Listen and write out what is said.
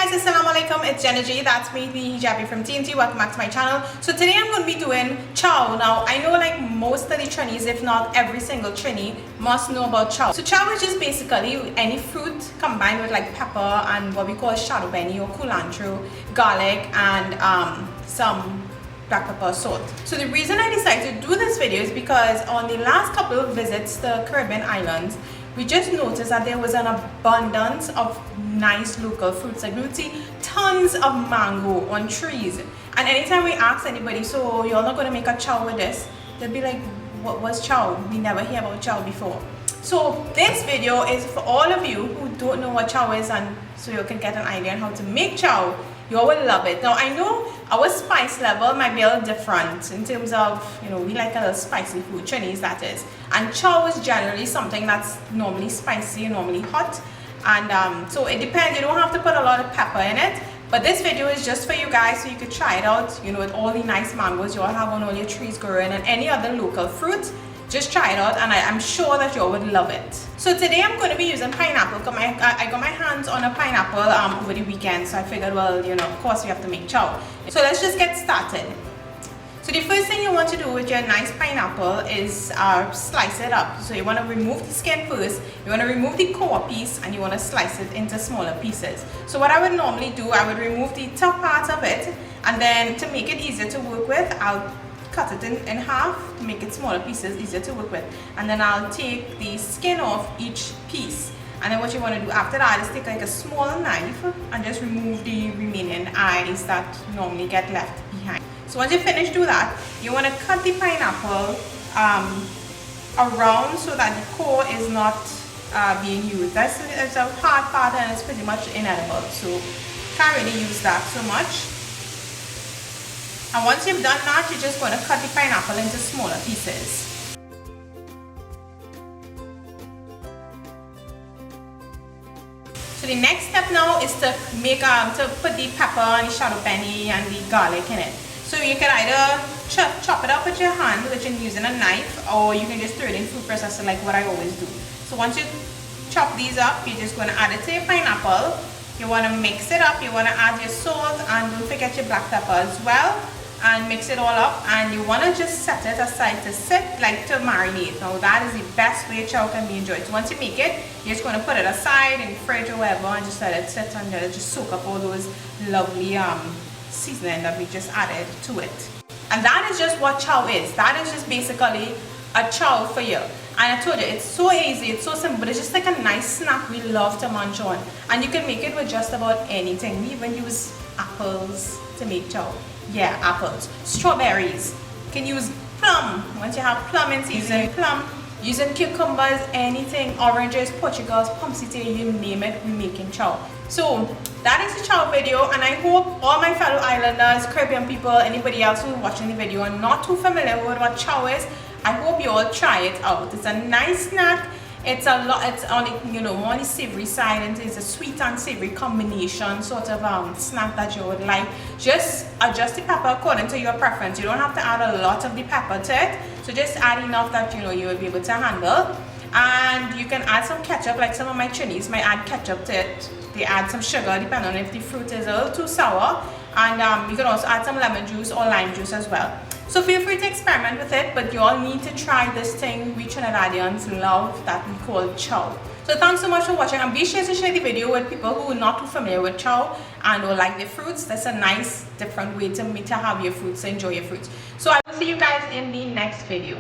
guys, assalamu alaikum, it's Jenna J, that's me, the hijabi from TNT. Welcome back to my channel. So today I'm going to be doing chow. Now I know like most of the Trinis, if not every single Trini, must know about chow. So chow is just basically any fruit combined with like pepper and what we call shadow benny or culantro, garlic, and some black pepper, salt. So the reason I decided to do this video is because on the last couple of visits to the Caribbean islands, we just noticed that there was an abundance of nice local fruits. Like we would see tons of mango on trees, and anytime we ask anybody, so you're not going to make a chow with this, they'll be like, what was chow? We never hear about chow before. So this video is for all of you who don't know what chow is, and so you can get an idea on how to make chow. You will love it. Now I know our spice level might be a little different in terms of, you know, we like a little spicy food, Chinese that is, and chow is generally something that's normally spicy and normally hot, and so it depends. You don't have to put a lot of pepper in it, but this video is just for you guys so you could try it out, you know, with all the nice mangoes you all have on all your trees growing and any other local fruit. Just try it out, and I'm sure that you would love it. So today I'm going to be using pineapple because I got my hands on a pineapple over the weekend, so I figured, well, you know, of course we have to make chow. So let's just get started. So the first thing you want to do with your nice pineapple is slice it up. So you want to remove the skin first, you want to remove the core piece, and you want to slice it into smaller pieces. So what I would normally do, I would remove the top part of it, and then to make it easier to work with, I'll cut it in half to make it smaller pieces, easier to work with, and then I'll take the skin off each piece. And then what you want to do after that is take like a small knife and just remove the remaining eyes that normally get left behind. So once you finish do that, you want to cut the pineapple around so that the core is not being used. It's a hard part and it's pretty much inedible, so can't really use that so much. And once you've done that, you're just going to cut the pineapple into smaller pieces. So the next step now is to make to put the pepper and the shadow benny and the garlic in it. So you can either chop it up with your hand, which is using a knife, or you can just throw it in food processor like what I always do. So once you chop these up, you're just going to add it to your pineapple. You want to mix it up. You want to add your salt, and don't forget your black pepper as well. And mix it all up, and you want to just set it aside to sit, like to marinate. Now that is the best way chow can be enjoyed. So once you make it, you're just going to put it aside in the fridge or wherever, and just let it sit and just soak up all those lovely seasoning that we just added to it. And that is just what chow is. That is just basically a chow for you. And I told you, it's so easy, it's so simple, but it's just like a nice snack we love to munch on. And you can make it with just about anything. We even use apples to make chow. Yeah, apples, strawberries. You can use plum. Once you have plum in season, plum. Using cucumbers, anything, oranges, Portugals, pumpsite, you name it, we're making chow. So that is the chow video, and I hope all my fellow islanders, Caribbean people, anybody else who's watching the video and not too familiar with what chow is, I hope you all try it out. It's a nice snack. It's a lot. It's on the, you know, more on the savory side, and it's a sweet and savory combination sort of snack that you would like. Just adjust the pepper according to your preference. You don't have to add a lot of the pepper to it, so just add enough that you know you will be able to handle. And you can add some ketchup, like some of my Trinis might add ketchup to it. They add some sugar depending on if the fruit is a little too sour, and you can also add some lemon juice or lime juice as well. So feel free to experiment with it, but you all need to try this thing we Trinidadians love that we call chow. So thanks so much for watching, and be sure to share the video with people who are not too familiar with chow and who like the fruits. That's a nice different way to have your fruits, to enjoy your fruits. So I will see you guys in the next video.